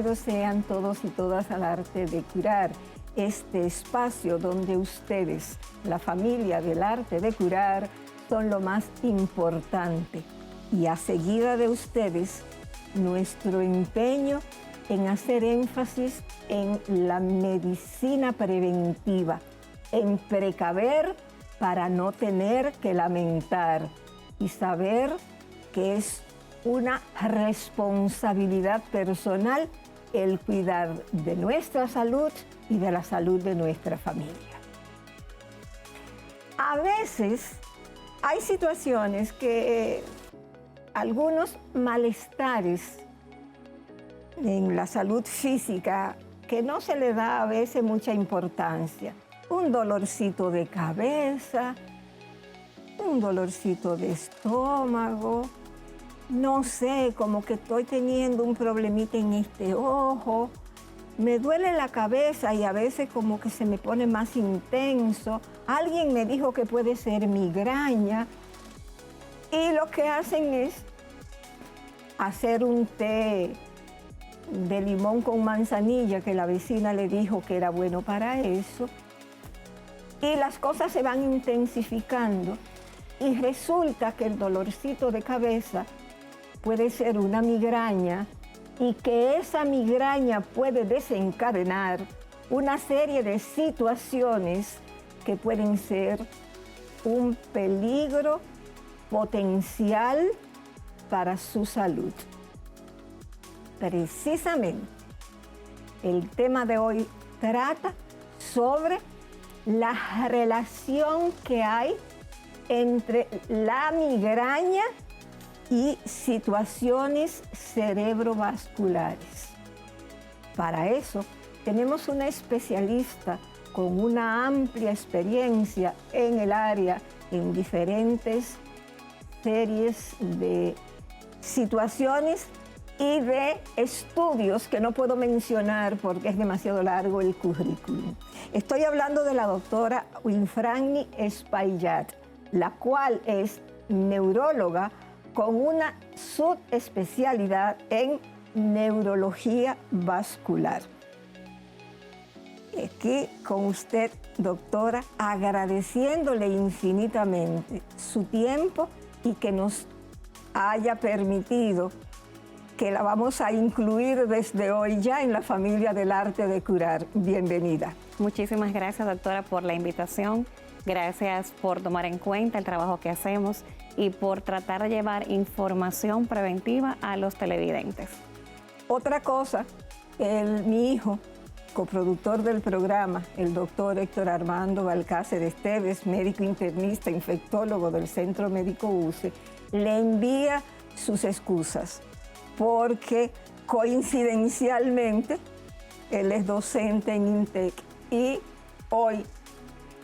Bienvenidos sean todos y todas al Arte de Curar, este espacio donde ustedes, la familia del Arte de Curar, son lo más importante. Y a seguida de ustedes, nuestro empeño en hacer énfasis en la medicina preventiva, en precaver para no tener que lamentar y saber que es una responsabilidad personal el cuidar de nuestra salud y de la salud de nuestra familia. A veces hay situaciones que algunos malestares en la salud física que no se le da a veces mucha importancia. Un dolorcito de cabeza, un dolorcito de estómago, no sé, como que estoy teniendo un problemita en este ojo, me duele la cabeza y a veces como que se me pone más intenso. Alguien me dijo que puede ser migraña y lo que hacen es hacer un té de limón con manzanilla que la vecina le dijo que era bueno para eso. Y las cosas se van intensificando y resulta que el dolorcito de cabeza puede ser una migraña y que esa migraña puede desencadenar una serie de situaciones que pueden ser un peligro potencial para su salud. Precisamente, el tema de hoy trata sobre la relación que hay entre la migraña y situaciones cerebrovasculares. Para eso, tenemos una especialista con una amplia experiencia en el área, en diferentes series de situaciones y de estudios que no puedo mencionar porque es demasiado largo el currículum. Estoy hablando de la doctora Winfrani Espaillat, la cual es neuróloga con una subespecialidad en neurología vascular. Aquí con usted, doctora, agradeciéndole infinitamente su tiempo y que nos haya permitido que la vamos a incluir desde hoy ya en la familia del Arte de Curar. Bienvenida. Muchísimas gracias, doctora, por la invitación. Gracias por tomar en cuenta el trabajo que hacemos y por tratar de llevar información preventiva a los televidentes. Otra cosa, mi hijo, coproductor del programa, el doctor Héctor Armando Balcácer Esteves, médico internista, infectólogo del Centro Médico UCE, le envía sus excusas porque coincidencialmente él es docente en INTEC y hoy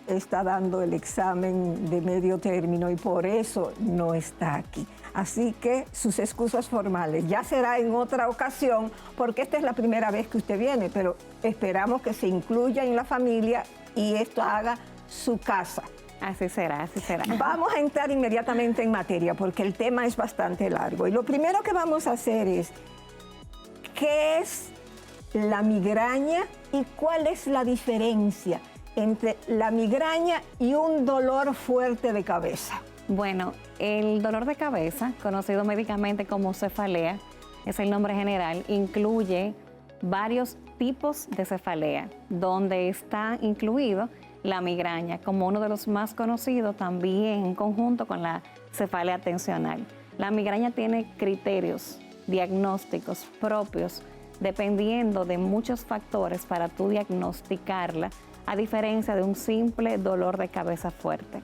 está dando el examen de medio término y por eso no está aquí. Así que sus excusas formales ya será en otra ocasión, porque esta es la primera vez que usted viene, pero esperamos que se incluya en la familia y esto haga su casa. Así será, así será. Vamos a entrar inmediatamente en materia, porque el tema es bastante largo. Y lo primero que vamos a hacer es, ¿qué es la migraña y cuál es la diferencia entre la migraña y un dolor fuerte de cabeza? Bueno, el dolor de cabeza, conocido médicamente como cefalea, es el nombre general, incluye varios tipos de cefalea, donde está incluido la migraña como uno de los más conocidos, también en conjunto con la cefalea tensional. La migraña tiene criterios diagnósticos propios dependiendo de muchos factores para tú diagnosticarla, a diferencia de un simple dolor de cabeza fuerte.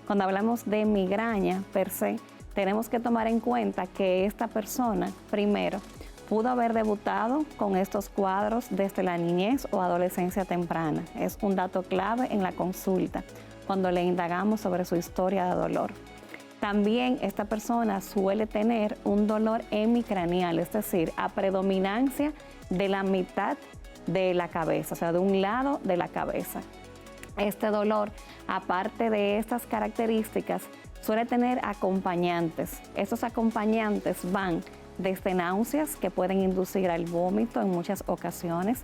Cuando hablamos de migraña per se, tenemos que tomar en cuenta que esta persona, primero, pudo haber debutado con estos cuadros desde la niñez o adolescencia temprana. Es un dato clave en la consulta, cuando le indagamos sobre su historia de dolor. También esta persona suele tener un dolor hemicranial, es decir, a predominancia de la mitad de la cabeza, o sea, de un lado de la cabeza. Este dolor, aparte de estas características, suele tener acompañantes. Estos acompañantes van desde náuseas que pueden inducir al vómito en muchas ocasiones.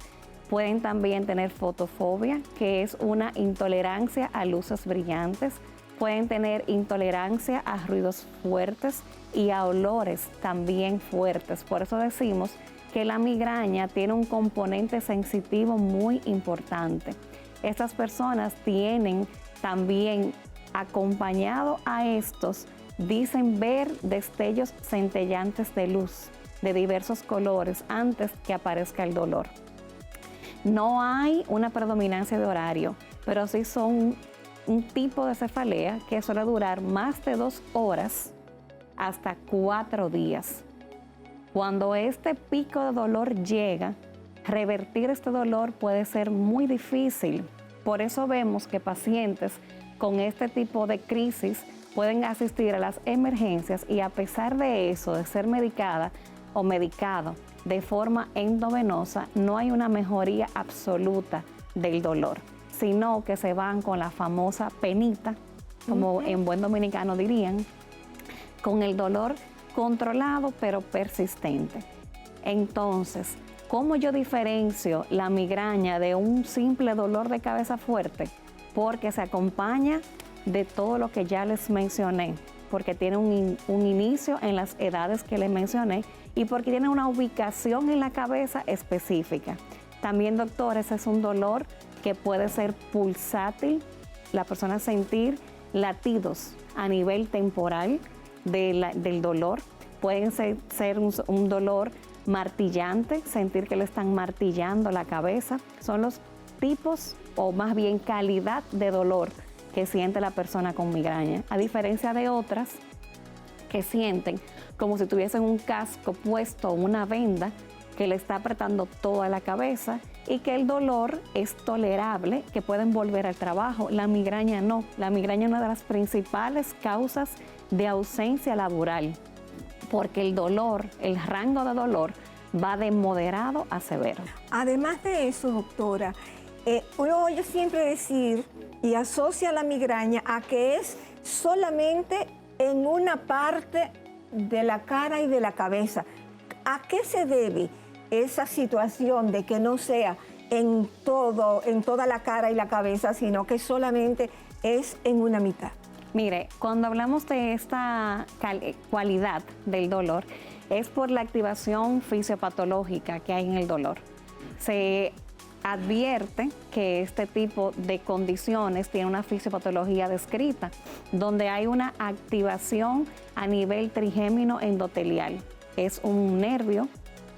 Pueden también tener fotofobia, que es una intolerancia a luces brillantes. Pueden tener intolerancia a ruidos fuertes y a olores también fuertes. Por eso decimos que la migraña tiene un componente sensitivo muy importante. Estas personas tienen también, acompañado a estos, dicen ver destellos centellantes de luz de diversos colores antes que aparezca el dolor. No hay una predominancia de horario, pero sí son un tipo de cefalea que suele durar más de 2 horas hasta 4 días. Cuando este pico de dolor llega, revertir este dolor puede ser muy difícil. Por eso vemos que pacientes con este tipo de crisis pueden asistir a las emergencias y a pesar de eso, de ser medicada o medicado de forma endovenosa, no hay una mejoría absoluta del dolor, sino que se van con la famosa penita, como en buen dominicano dirían, con el dolor controlado pero persistente. Entonces, ¿cómo yo diferencio la migraña de un simple dolor de cabeza fuerte? Porque se acompaña de todo lo que ya les mencioné, porque tiene un inicio en las edades que les mencioné y porque tiene una ubicación en la cabeza específica. También, doctores, es un dolor que puede ser pulsátil, la persona sentir latidos a nivel temporal del dolor. Pueden ser un dolor martillante, sentir que le están martillando la cabeza. Son los tipos o más bien calidad de dolor que siente la persona con migraña, a diferencia de otras que sienten como si tuviesen un casco puesto o una venda que le está apretando toda la cabeza y que el dolor es tolerable, que pueden volver al trabajo. La migraña no. La migraña es una de las principales causas de ausencia laboral, porque el dolor, el rango de dolor va de moderado a severo. Además de eso, doctora, uno oye siempre decir y asocia la migraña a que es solamente en una parte de la cara y de la cabeza. ¿A qué se debe esa situación de que no sea en toda la cara y la cabeza, sino que solamente es en una mitad? Mire, cuando hablamos de esta cualidad del dolor, es por la activación fisiopatológica que hay en el dolor. Se advierte que este tipo de condiciones tiene una fisiopatología descrita, donde hay una activación a nivel trigémino endotelial. Es un nervio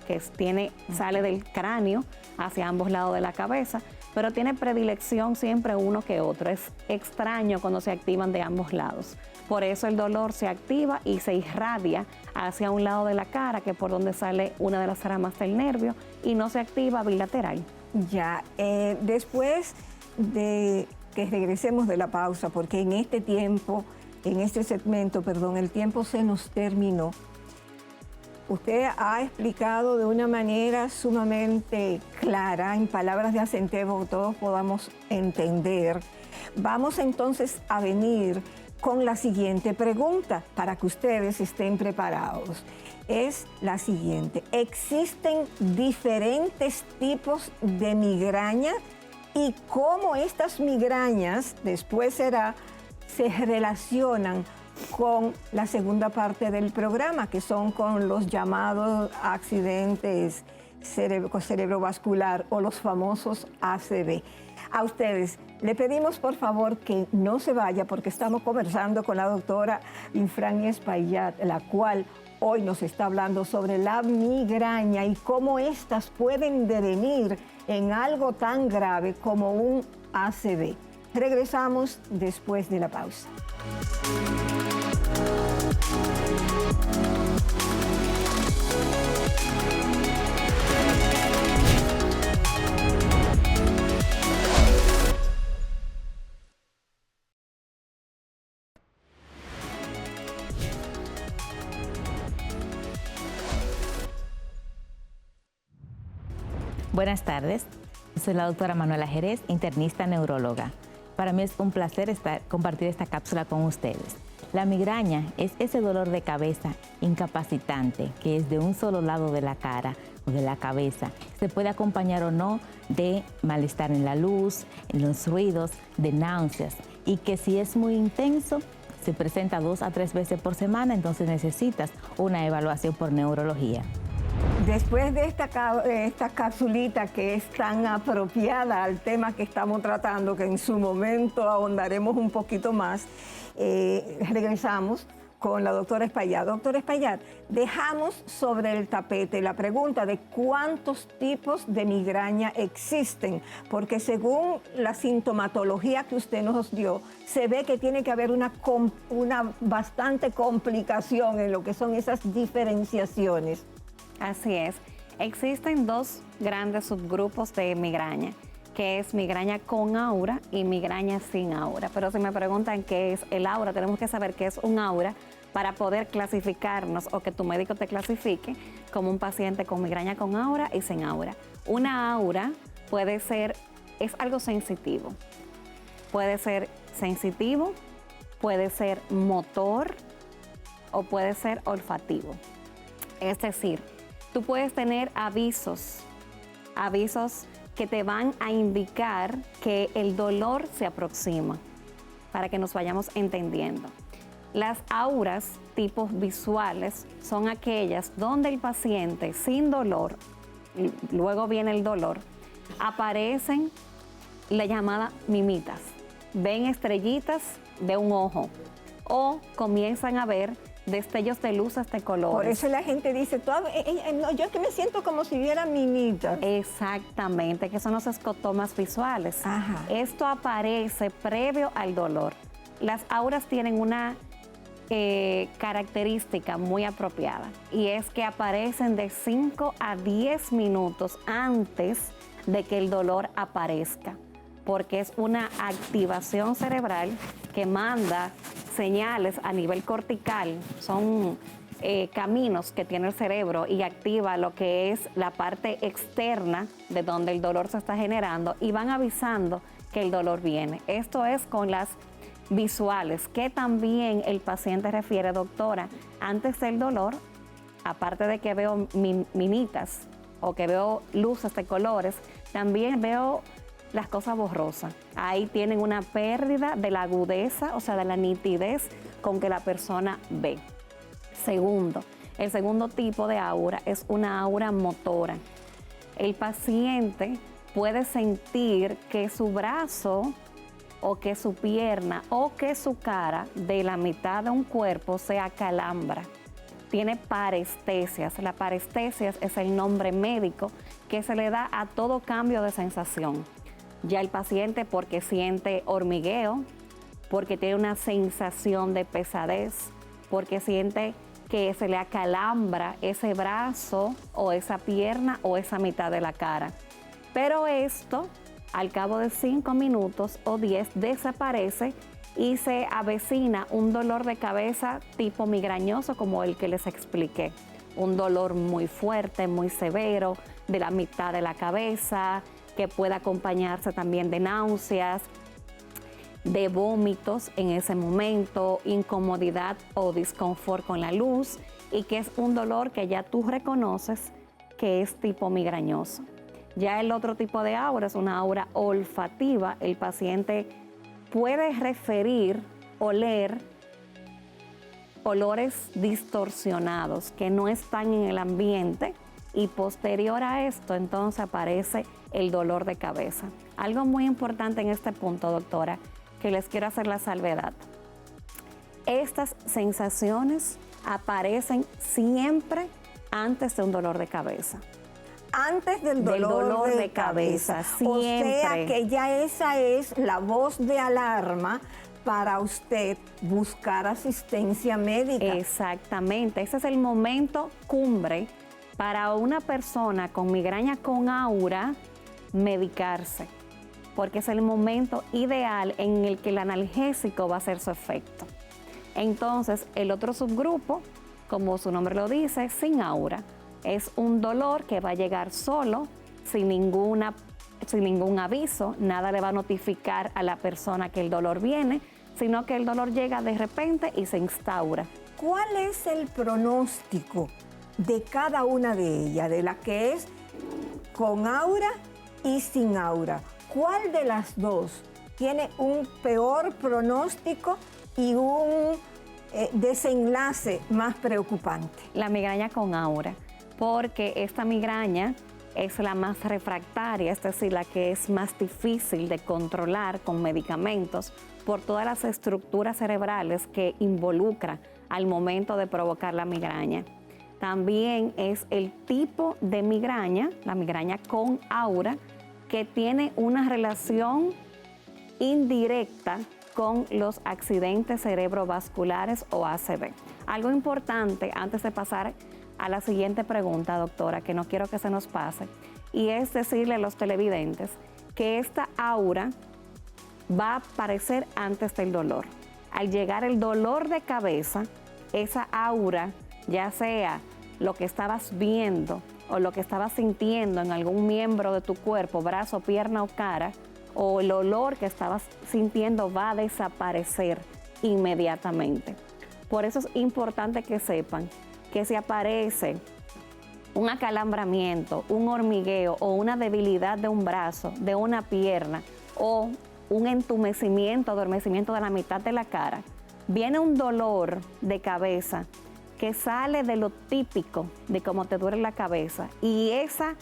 que sale del cráneo hacia ambos lados de la cabeza, pero tiene predilección siempre uno que otro. Es extraño cuando se activan de ambos lados. Por eso el dolor se activa y se irradia hacia un lado de la cara, que es por donde sale una de las ramas del nervio, y no se activa bilateral. Ya, después de que regresemos de la pausa, porque en este segmento, el tiempo se nos terminó. Usted ha explicado de una manera sumamente clara, en palabras de Acentebo, que todos podamos entender. Vamos entonces a venir con la siguiente pregunta para que ustedes estén preparados. Es la siguiente: ¿existen diferentes tipos de migraña y cómo estas migrañas después se relacionan con la segunda parte del programa, que son con los llamados accidentes cerebrovascular o los famosos ACV? A ustedes le pedimos por favor que no se vaya, porque estamos conversando con la doctora Infrania Espaillat, la cual hoy nos está hablando sobre la migraña y cómo estas pueden devenir en algo tan grave como un ACV. Regresamos después de la pausa. Buenas tardes, soy la doctora Manuela Jerez, internista neuróloga. Para mí es un placer compartir esta cápsula con ustedes. La migraña es ese dolor de cabeza incapacitante que es de un solo lado de la cara o de la cabeza. Se puede acompañar o no de malestar en la luz, en los ruidos, de náuseas, y que si es muy intenso se presenta 2 a 3 veces por semana, entonces necesitas una evaluación por neurología. Después de esta capsulita que es tan apropiada al tema que estamos tratando, que en su momento ahondaremos un poquito más, regresamos con la doctora Espaillat. Doctora Espaillat, dejamos sobre el tapete la pregunta de cuántos tipos de migraña existen, porque según la sintomatología que usted nos dio, se ve que tiene que haber una bastante complicación en lo que son esas diferenciaciones. Así es. Existen 2 grandes subgrupos de migraña, que es migraña con aura y migraña sin aura. Pero si me preguntan qué es el aura, tenemos que saber qué es un aura para poder clasificarnos o que tu médico te clasifique como un paciente con migraña con aura y sin aura. Una aura puede ser, es algo sensitivo. Puede ser sensitivo, puede ser motor o puede ser olfativo. Es decir, tú puedes tener avisos que te van a indicar que el dolor se aproxima, para que nos vayamos entendiendo. Las auras, tipos visuales, son aquellas donde el paciente sin dolor, luego viene el dolor, aparecen la llamada mimitas, ven estrellitas de un ojo o comienzan a ver destellos de luces de colores. Por eso la gente dice, no, yo es que me siento como si viera mimitas. Exactamente, que son los escotomas visuales. Ajá. Esto aparece previo al dolor. Las auras tienen una característica muy apropiada y es que aparecen de 5 a 10 minutos antes de que el dolor aparezca, porque es una activación cerebral que manda señales a nivel cortical, son caminos que tiene el cerebro y activa lo que es la parte externa de donde el dolor se está generando y van avisando que el dolor viene. Esto es con las visuales, que también el paciente refiere, doctora, antes del dolor, aparte de que veo minitas o que veo luces de colores, también veo las cosas borrosas. Ahí tienen una pérdida de la agudeza, o sea, de la nitidez con que la persona ve. Segundo, el segundo tipo de aura es una aura motora. El paciente puede sentir que su brazo o que su pierna o que su cara de la mitad de un cuerpo se acalambra. Tiene parestesias. La parestesias es el nombre médico que se le da a todo cambio de sensación. Ya el paciente porque siente hormigueo, porque tiene una sensación de pesadez, porque siente que se le acalambra ese brazo o esa pierna o esa mitad de la cara. Pero esto, al cabo de 5 minutos o 10, desaparece y se avecina un dolor de cabeza tipo migrañoso como el que les expliqué. Un dolor muy fuerte, muy severo, de la mitad de la cabeza, que puede acompañarse también de náuseas, de vómitos en ese momento, incomodidad o disconfort con la luz, y que es un dolor que ya tú reconoces que es tipo migrañoso. Ya el otro tipo de aura es una aura olfativa. El paciente puede referir, oler olores distorsionados que no están en el ambiente, y posterior a esto entonces aparece el dolor de cabeza. Algo muy importante en este punto, doctora, que les quiero hacer la salvedad. Estas sensaciones aparecen siempre antes de un dolor de cabeza. Antes del dolor de cabeza. O sea que ya esa es la voz de alarma para usted buscar asistencia médica. Exactamente, ese es el momento cumbre para una persona con migraña con aura medicarse, porque es el momento ideal en el que el analgésico va a hacer su efecto. Entonces, el otro subgrupo, como su nombre lo dice, sin aura, es un dolor que va a llegar solo, sin ningún aviso, nada le va a notificar a la persona que el dolor viene, sino que el dolor llega de repente y se instaura. ¿Cuál es el pronóstico de cada una de ellas, de la que es con aura y sin aura? ¿Cuál de las dos tiene un peor pronóstico y un desenlace más preocupante? La migraña con aura, porque esta migraña es la más refractaria, es decir, la que es más difícil de controlar con medicamentos por todas las estructuras cerebrales que involucra al momento de provocar la migraña. También es el tipo de migraña, la migraña con aura, que tiene una relación indirecta con los accidentes cerebrovasculares o ACV. Algo importante antes de pasar a la siguiente pregunta, doctora, que no quiero que se nos pase, y es decirle a los televidentes que esta aura va a aparecer antes del dolor. Al llegar el dolor de cabeza, esa aura, ya sea lo que estabas viendo o lo que estabas sintiendo en algún miembro de tu cuerpo, brazo, pierna o cara, o el olor que estabas sintiendo, va a desaparecer inmediatamente. Por eso es importante que sepan que si aparece un acalambramiento, un hormigueo o una debilidad de un brazo, de una pierna o un entumecimiento, adormecimiento de la mitad de la cara, viene un dolor de cabeza que sale de lo típico de cómo te duele la cabeza y esa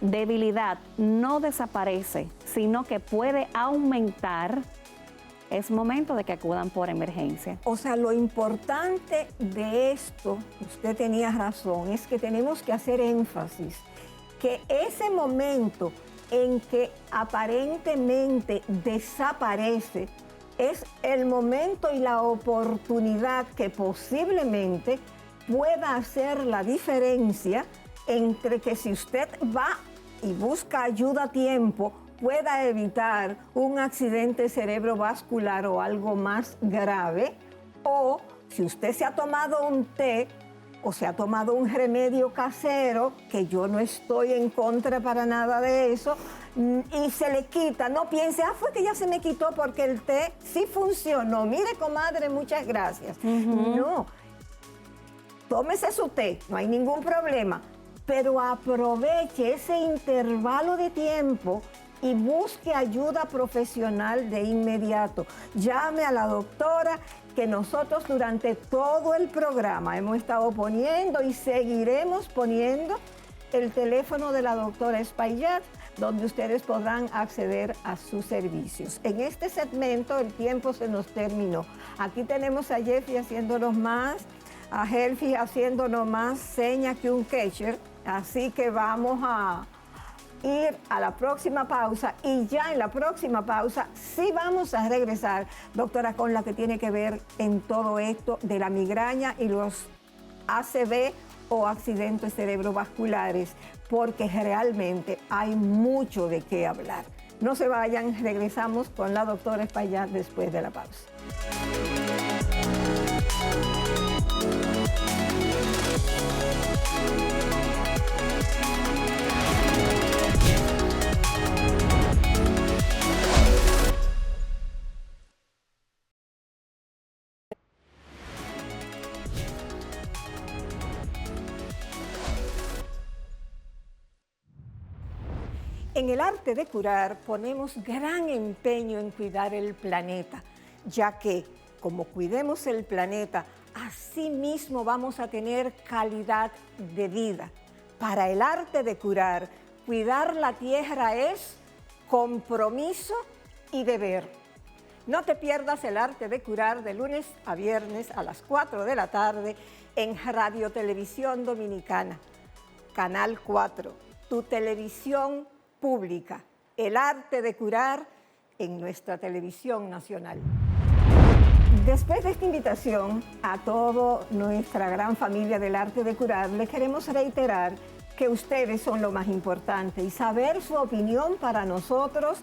debilidad no desaparece, sino que puede aumentar, es momento de que acudan por emergencia. O sea, lo importante de esto, usted tenía razón, es que tenemos que hacer énfasis que ese momento en que aparentemente desaparece es el momento y la oportunidad que posiblemente pueda hacer la diferencia entre que si usted va y busca ayuda a tiempo, pueda evitar un accidente cerebrovascular o algo más grave, o si usted se ha tomado un té o se ha tomado un remedio casero, que yo no estoy en contra para nada de eso, y se le quita, no piense, fue que ya se me quitó porque el té sí funcionó. Mire, comadre, muchas gracias. No, tómese su té, no hay ningún problema, pero aproveche ese intervalo de tiempo y busque ayuda profesional de inmediato. Llame a la doctora, que nosotros durante todo el programa hemos estado poniendo y seguiremos poniendo el teléfono de la doctora Espaillat, donde ustedes podrán acceder a sus servicios. En este segmento el tiempo se nos terminó. Aquí tenemos a Jeffy haciéndonos más, a Helfi haciéndonos más señas que un catcher, así que vamos a ir a la próxima pausa y ya en la próxima pausa sí vamos a regresar, doctora, con la que tiene que ver en todo esto de la migraña y los ACV o accidentes cerebrovasculares, porque realmente hay mucho de qué hablar. No se vayan, regresamos con la doctora Espaillat después de la pausa. En el arte de curar ponemos gran empeño en cuidar el planeta, ya que como cuidemos el planeta, así mismo vamos a tener calidad de vida. Para el arte de curar, cuidar la tierra es compromiso y deber. No te pierdas el arte de curar de lunes a viernes a las 4 de la tarde en Radio Televisión Dominicana, Canal 4, tu televisión pública, el arte de curar en nuestra televisión nacional. Después de esta invitación a toda nuestra gran familia del arte de curar, les queremos reiterar que ustedes son lo más importante y saber su opinión para nosotros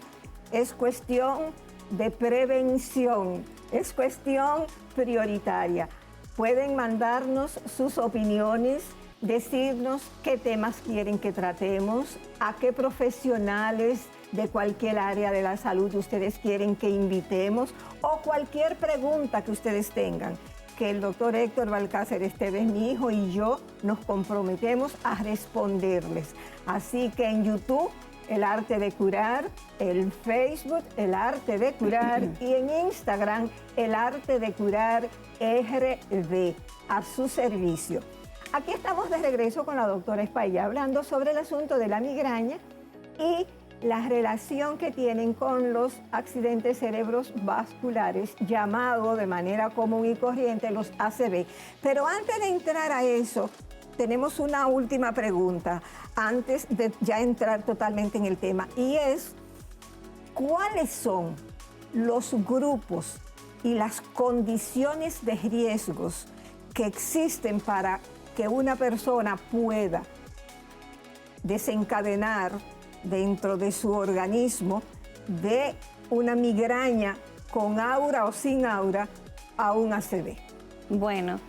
es cuestión de prevención, es cuestión prioritaria. Pueden mandarnos sus opiniones decirnos qué temas quieren que tratemos, a qué profesionales de cualquier área de la salud ustedes quieren que invitemos o cualquier pregunta que ustedes tengan, que el doctor Héctor Balcácer Esteves, mi hijo, y yo nos comprometemos a responderles. Así que en YouTube, El Arte de Curar, en Facebook, El Arte de Curar, y en Instagram, El Arte de Curar RD, a su servicio. Aquí estamos de regreso con la doctora Espailla, hablando sobre el asunto de la migraña y la relación que tienen con los accidentes cerebrovasculares, llamado de manera común y corriente los ACV. Pero antes de entrar a eso, tenemos una última pregunta, antes de ya entrar totalmente en el tema, y es, ¿cuáles son los grupos y las condiciones de riesgos que existen para que una persona pueda desencadenar dentro de su organismo de una migraña con aura o sin aura a un ACV? Bueno,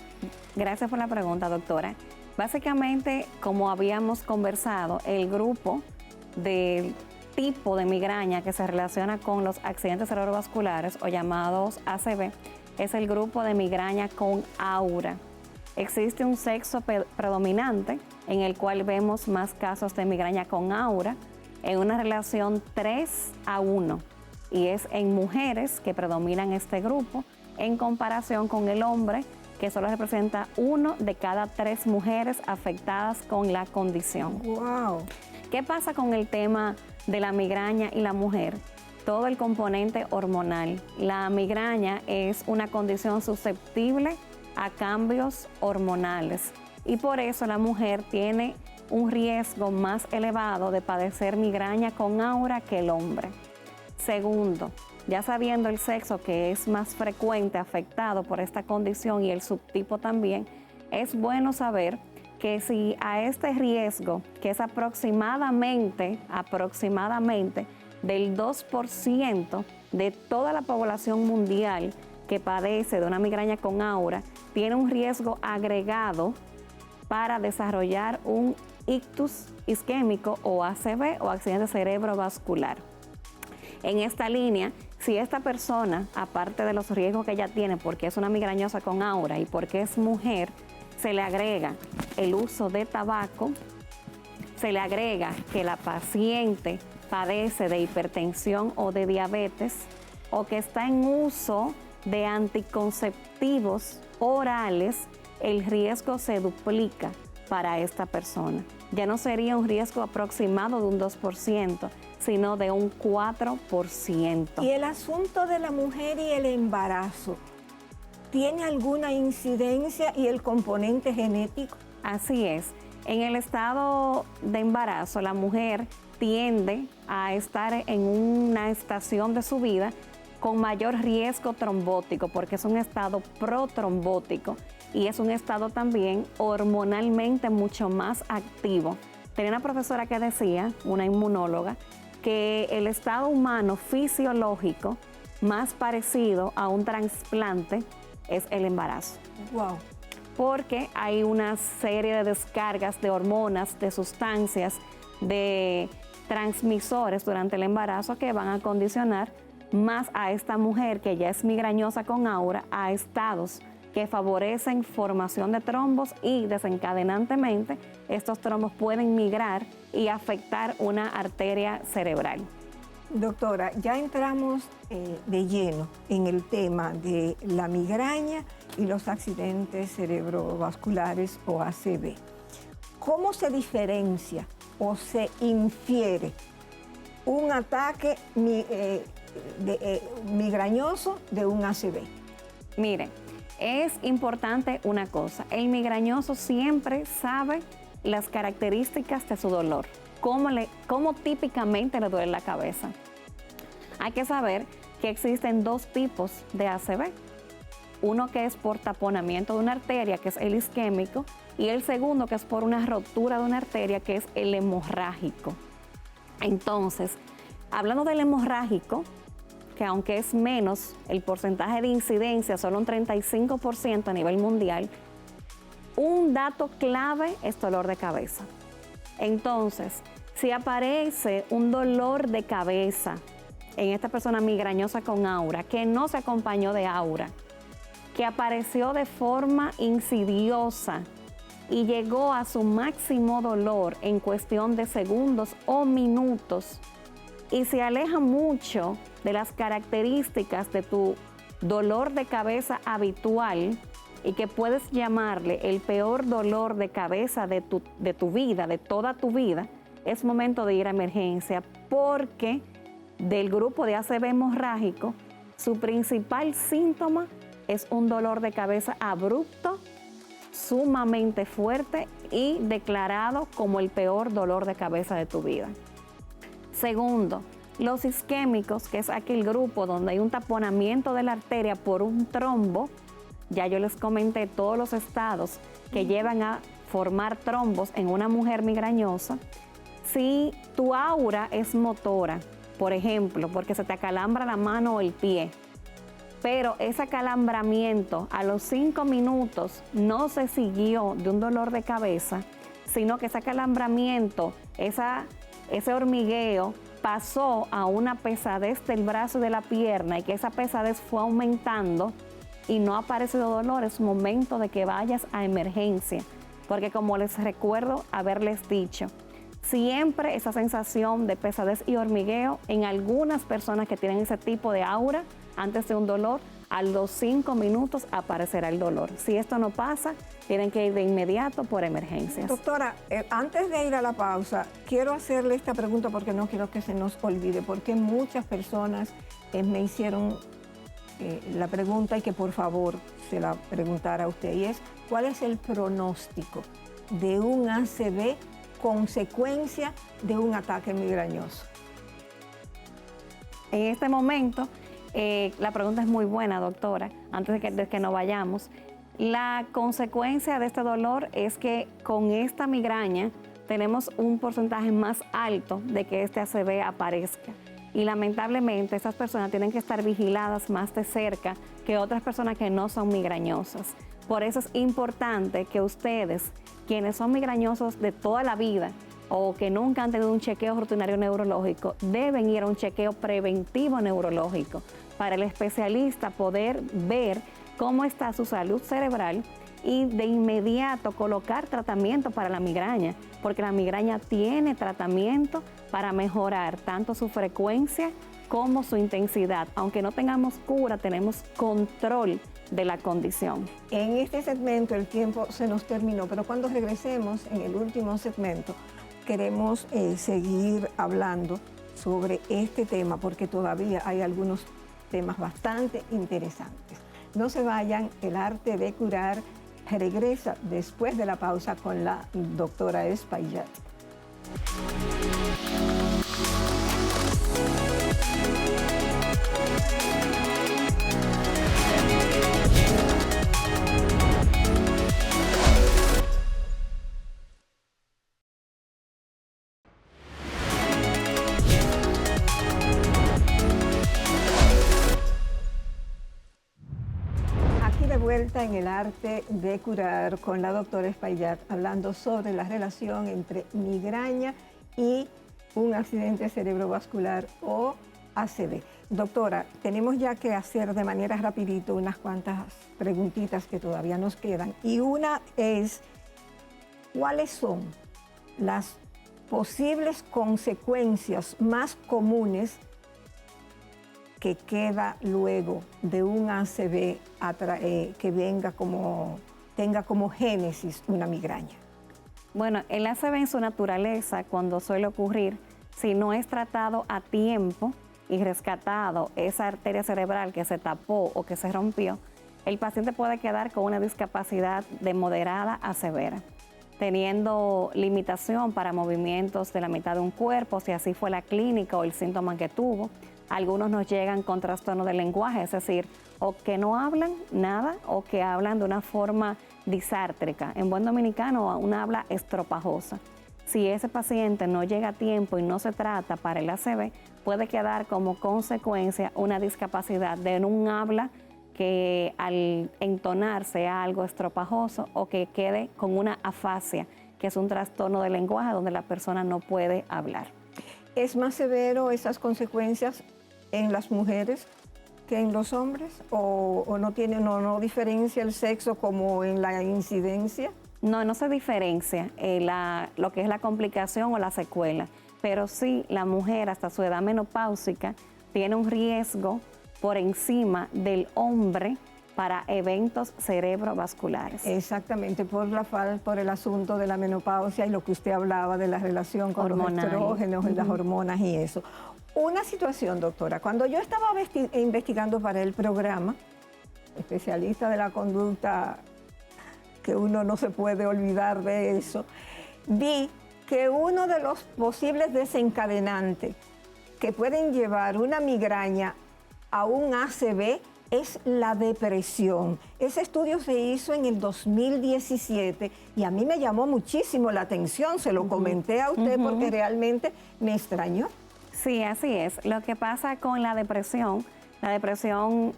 gracias por la pregunta, doctora. Básicamente, como habíamos conversado, el grupo del tipo de migraña que se relaciona con los accidentes cerebrovasculares o llamados ACV es el grupo de migraña con aura. Existe un sexo predominante en el cual vemos más casos de migraña con aura en una relación 3:1, y es en mujeres que predominan este grupo en comparación con el hombre, que solo representa 1 de cada 3 mujeres afectadas con la condición. ¡Wow! ¿Qué pasa con el tema de la migraña y la mujer? Todo el componente hormonal. La migraña es una condición susceptible a cambios hormonales y por eso la mujer tiene un riesgo más elevado de padecer migraña con aura que el hombre. Segundo, ya sabiendo el sexo que es más frecuente afectado por esta condición y el subtipo también, es bueno saber que si a este riesgo, que es aproximadamente del 2% de toda la población mundial que padece de una migraña con aura, tiene un riesgo agregado para desarrollar un ictus isquémico o ACV o accidente cerebrovascular. En esta línea, si esta persona, aparte de los riesgos que ella tiene porque es una migrañosa con aura y porque es mujer, se le agrega el uso de tabaco, se le agrega que la paciente padece de hipertensión o de diabetes o que está en uso de anticonceptivos orales, el riesgo se duplica para esta persona. Ya no sería un riesgo aproximado de un 2%, sino de un 4%. ¿Y el asunto de la mujer y el embarazo tiene alguna incidencia y el componente genético? Así es. En el estado de embarazo, la mujer tiende a estar en una estación de su vida con mayor riesgo trombótico, porque es un estado protrombótico y es un estado también hormonalmente mucho más activo. Tenía una profesora que decía, una inmunóloga, que el estado humano fisiológico más parecido a un trasplante es el embarazo. Wow. Porque hay una serie de descargas de hormonas, de sustancias, de transmisores durante el embarazo que van a condicionar más a esta mujer que ya es migrañosa con aura a estados que favorecen formación de trombos y desencadenantemente estos trombos pueden migrar y afectar una arteria cerebral. Doctora, ya entramos de lleno en el tema de la migraña y los accidentes cerebrovasculares o ACV. ¿Cómo se diferencia o se infiere un ataque migrañoso de un ACV? Mire, es importante una cosa, el migrañoso siempre sabe las características de su dolor, cómo típicamente le duele la cabeza. Hay que saber que existen 2 tipos de ACV, uno que es por taponamiento de una arteria, que es el isquémico, y el segundo que es por una rotura de una arteria, que es el hemorrágico. Entonces, hablando del hemorrágico, que aunque es menos el porcentaje de incidencia, solo un 35% a nivel mundial, un dato clave es dolor de cabeza. Entonces, si aparece un dolor de cabeza en esta persona migrañosa con aura, que no se acompañó de aura, que apareció de forma insidiosa y llegó a su máximo dolor en cuestión de segundos o minutos, y se aleja mucho de las características de tu dolor de cabeza habitual, y que puedes llamarle el peor dolor de cabeza de tu vida, de toda tu vida, es momento de ir a emergencia, porque del grupo de ACV hemorrágico, su principal síntoma es un dolor de cabeza abrupto, sumamente fuerte y declarado como el peor dolor de cabeza de tu vida. Segundo, los isquémicos, que es aquel grupo donde hay un taponamiento de la arteria por un trombo. Ya yo les comenté todos los estados que llevan a formar trombos en una mujer migrañosa. Si tu aura es motora, por ejemplo, porque se te acalambra la mano o el pie, pero ese acalambramiento a los 5 minutos no se siguió de un dolor de cabeza, sino que ese acalambramiento, ese hormigueo pasó a una pesadez del brazo y de la pierna, y que esa pesadez fue aumentando y no ha aparecido dolor, es momento de que vayas a emergencia, porque como les recuerdo haberles dicho, siempre esa sensación de pesadez y hormigueo en algunas personas que tienen ese tipo de aura, antes de un dolor, a los 5 minutos aparecerá el dolor. Si esto no pasa, tienen que ir de inmediato por emergencias. Doctora, antes de ir a la pausa, quiero hacerle esta pregunta porque no quiero que se nos olvide, porque muchas personas me hicieron la pregunta, y que por favor se la preguntara a usted, y es: ¿cuál es el pronóstico de un ACV consecuencia de un ataque migrañoso? En este momento, la pregunta es muy buena, doctora, antes de que nos vayamos. La consecuencia de este dolor es que con esta migraña tenemos un porcentaje más alto de que este ACV aparezca. Y lamentablemente esas personas tienen que estar vigiladas más de cerca que otras personas que no son migrañosas. Por eso es importante que ustedes, quienes son migrañosos de toda la vida o que nunca han tenido un chequeo rutinario neurológico, deben ir a un chequeo preventivo neurológico para el especialista poder ver cómo está su salud cerebral y de inmediato colocar tratamiento para la migraña, porque la migraña tiene tratamiento para mejorar tanto su frecuencia como su intensidad. Aunque no tengamos cura, tenemos control de la condición. En este segmento el tiempo se nos terminó, pero cuando regresemos en el último segmento queremos seguir hablando sobre este tema, porque todavía hay algunos temas bastante interesantes. No se vayan, el arte de curar regresa después de la pausa con la doctora Espaillat. Vuelta en el arte de curar con la doctora Espaillat, hablando sobre la relación entre migraña y un accidente cerebrovascular o ACV. Doctora, tenemos ya que hacer de manera rapidito unas cuantas preguntitas que todavía nos quedan, y una es: ¿cuáles son las posibles consecuencias más comunes que queda luego de un ACV que tenga como génesis una migraña? Bueno, el ACV en su naturaleza, cuando suele ocurrir, si no es tratado a tiempo y rescatado esa arteria cerebral que se tapó o que se rompió, el paciente puede quedar con una discapacidad de moderada a severa, teniendo limitación para movimientos de la mitad de un cuerpo, si así fue la clínica o el síntoma que tuvo. Algunos nos llegan con trastorno del lenguaje, es decir, o que no hablan nada o que hablan de una forma disártrica. En buen dominicano, una habla estropajosa. Si ese paciente no llega a tiempo y no se trata para el ACV, puede quedar como consecuencia una discapacidad de un habla que al entonar sea algo estropajoso o que quede con una afasia, que es un trastorno del lenguaje donde la persona no puede hablar. ¿Es más severo esas consecuencias en las mujeres que en los hombres? ¿O no diferencia el sexo como en la incidencia? No se diferencia lo que es la complicación o la secuela, pero sí la mujer hasta su edad menopáusica tiene un riesgo por encima del hombre para eventos cerebrovasculares. Exactamente, por el asunto de la menopausia y lo que usted hablaba de la relación con Hormonal. los estrógenos y las hormonas y eso. Una situación, doctora, cuando yo estaba investigando para el programa, especialista de la conducta, que uno no se puede olvidar de eso, vi que uno de los posibles desencadenantes que pueden llevar una migraña a un ACV es la depresión. Ese estudio se hizo en el 2017 y a mí me llamó muchísimo la atención, se lo comenté a usted porque realmente me extrañó. Sí, así es. Lo que pasa con la depresión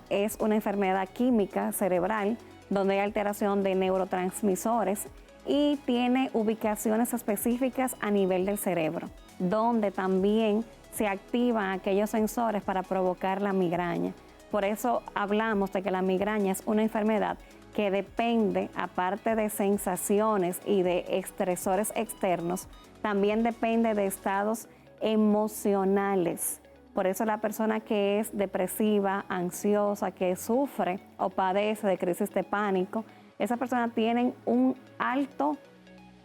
es una enfermedad química cerebral donde hay alteración de neurotransmisores y tiene ubicaciones específicas a nivel del cerebro, donde también se activan aquellos sensores para provocar la migraña. Por eso hablamos de que la migraña es una enfermedad que depende, aparte de sensaciones y de estresores externos, también depende de estados emocionales. Por eso la persona que es depresiva, ansiosa, que sufre o padece de crisis de pánico, esas personas tienen un alto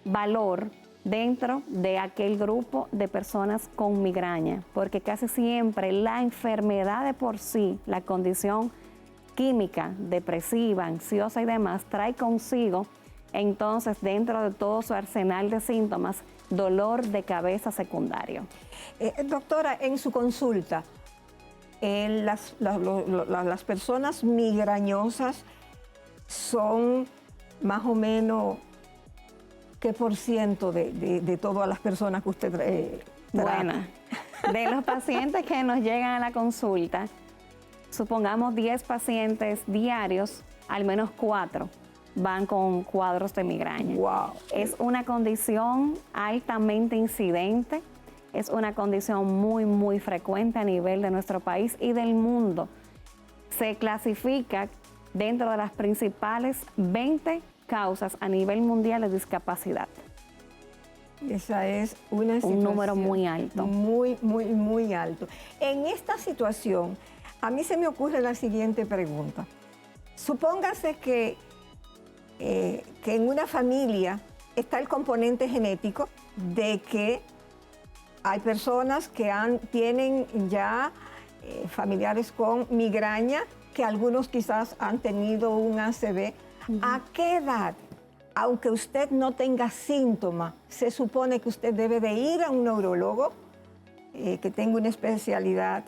valor dentro de aquel grupo de personas con migraña, porque casi siempre la enfermedad de por sí, la condición química, depresiva, ansiosa y demás, trae consigo entonces dentro de todo su arsenal de síntomas, dolor de cabeza secundario. Doctora, en su consulta, las personas migrañosas son más o menos ¿qué por ciento de todas las personas que usted trata? Bueno, de los pacientes que nos llegan a la consulta, supongamos 10 pacientes diarios, al menos 4 van con cuadros de migraña. Wow. Es una condición altamente incidente, es una condición muy, muy frecuente a nivel de nuestro país y del mundo. Se clasifica dentro de las principales 20 causas a nivel mundial de discapacidad. Esa es una situación un número muy alto. Muy, muy, muy alto. En esta situación, a mí se me ocurre la siguiente pregunta. Supóngase que en una familia está el componente genético de que hay personas que tienen ya familiares con migraña, que algunos quizás han tenido un ACV. ¿A qué edad, aunque usted no tenga síntomas, se supone que usted debe de ir a un neurólogo que tenga una especialidad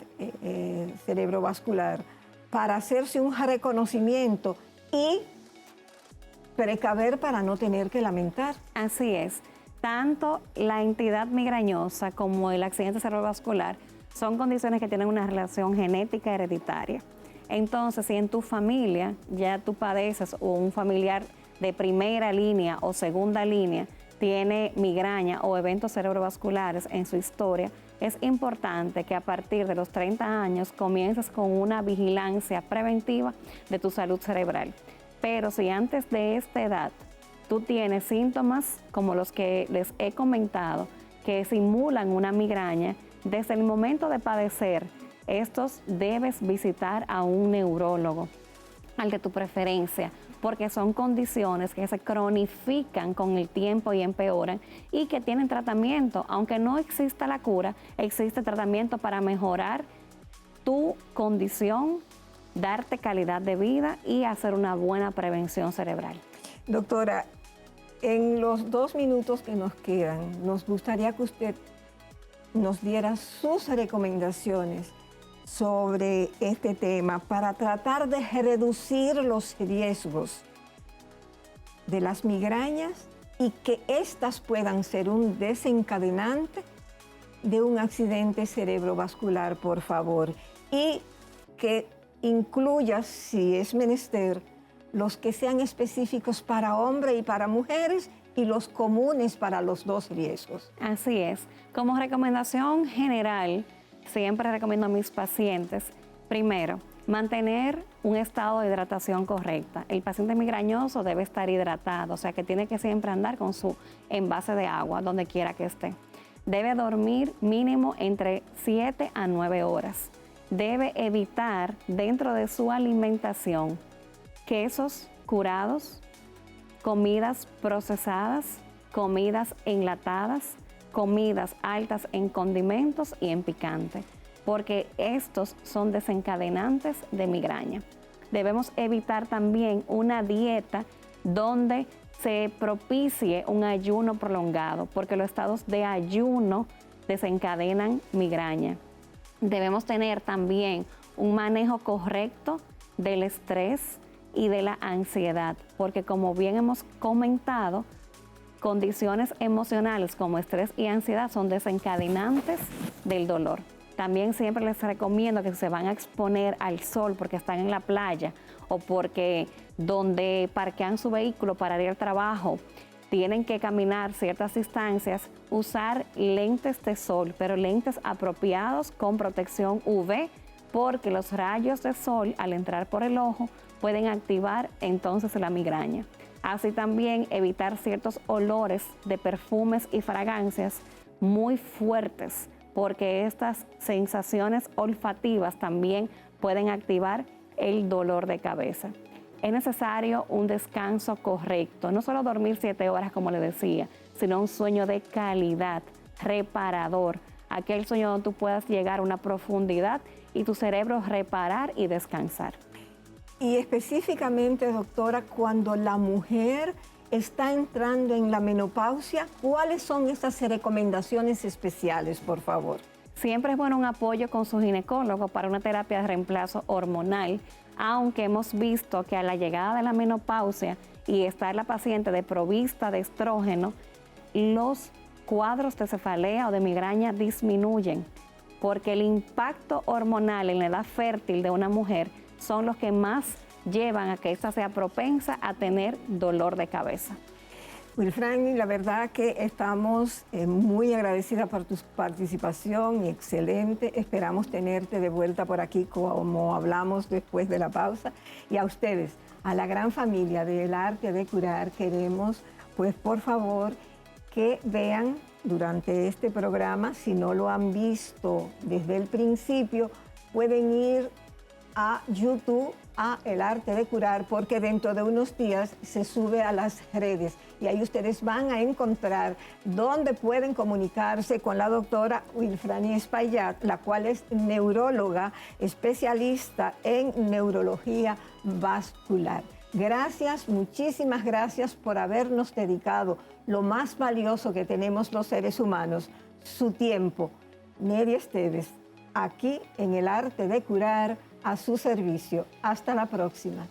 cerebrovascular para hacerse un reconocimiento y precaver para no tener que lamentar? Así es. Tanto la entidad migrañosa como el accidente cerebrovascular son condiciones que tienen una relación genética hereditaria. Entonces, si en tu familia ya tú padeces o un familiar de primera línea o segunda línea tiene migraña o eventos cerebrovasculares en su historia, es importante que a partir de los 30 años comiences con una vigilancia preventiva de tu salud cerebral. Pero si antes de esta edad tú tienes síntomas como los que les he comentado, que simulan una migraña, desde el momento de padecer estos debes visitar a un neurólogo, al de tu preferencia, porque son condiciones que se cronifican con el tiempo y empeoran y que tienen tratamiento. Aunque no exista la cura, existe tratamiento para mejorar tu condición, darte calidad de vida y hacer una buena prevención cerebral. Doctora, en los 2 minutos que nos quedan, nos gustaría que usted nos diera sus recomendaciones sobre este tema para tratar de reducir los riesgos de las migrañas y que éstas puedan ser un desencadenante de un accidente cerebrovascular, por favor. Y que incluya, si es menester, los que sean específicos para hombres y para mujeres y los comunes para los dos riesgos. Así es. Como recomendación general, siempre recomiendo a mis pacientes, primero, mantener un estado de hidratación correcta. El paciente migrañoso debe estar hidratado, o sea que tiene que siempre andar con su envase de agua donde quiera que esté. Debe dormir mínimo entre 7 a 9 horas. Debe evitar dentro de su alimentación quesos curados, comidas procesadas, comidas enlatadas, comidas altas en condimentos y en picante, porque estos son desencadenantes de migraña. Debemos evitar también una dieta donde se propicie un ayuno prolongado, porque los estados de ayuno desencadenan migraña. Debemos tener también un manejo correcto del estrés y de la ansiedad, porque como bien hemos comentado, condiciones emocionales como estrés y ansiedad son desencadenantes del dolor. También siempre les recomiendo que si se van a exponer al sol porque están en la playa o porque donde parquean su vehículo para ir al trabajo tienen que caminar ciertas distancias, usar lentes de sol, pero lentes apropiados con protección UV, porque los rayos de sol al entrar por el ojo pueden activar entonces la migraña. Así también evitar ciertos olores de perfumes y fragancias muy fuertes, porque estas sensaciones olfativas también pueden activar el dolor de cabeza. Es necesario un descanso correcto, no solo dormir 7 horas como le decía, sino un sueño de calidad, reparador, aquel sueño donde tú puedas llegar a una profundidad y tu cerebro reparar y descansar. Y específicamente, doctora, cuando la mujer está entrando en la menopausia, ¿cuáles son esas recomendaciones especiales, por favor? Siempre es bueno un apoyo con su ginecólogo para una terapia de reemplazo hormonal, aunque hemos visto que a la llegada de la menopausia y estar la paciente desprovista de estrógeno, los cuadros de cefalea o de migraña disminuyen, porque el impacto hormonal en la edad fértil de una mujer son los que más llevan a que ésta sea propensa a tener dolor de cabeza. Wilfrani, la verdad que estamos muy agradecidas por tu participación, excelente. Esperamos tenerte de vuelta por aquí como hablamos después de la pausa. Y a ustedes, a la gran familia del Arte de Curar, queremos, pues por favor, que vean durante este programa, si no lo han visto desde el principio, pueden ir a YouTube, a El Arte de Curar, porque dentro de unos días se sube a las redes y ahí ustedes van a encontrar dónde pueden comunicarse con la doctora Wilfrani Espaillat, la cual es neuróloga, especialista en neurología vascular. Gracias, muchísimas gracias por habernos dedicado lo más valioso que tenemos los seres humanos, su tiempo. Neri Esteves, aquí en El Arte de Curar, a su servicio. Hasta la próxima.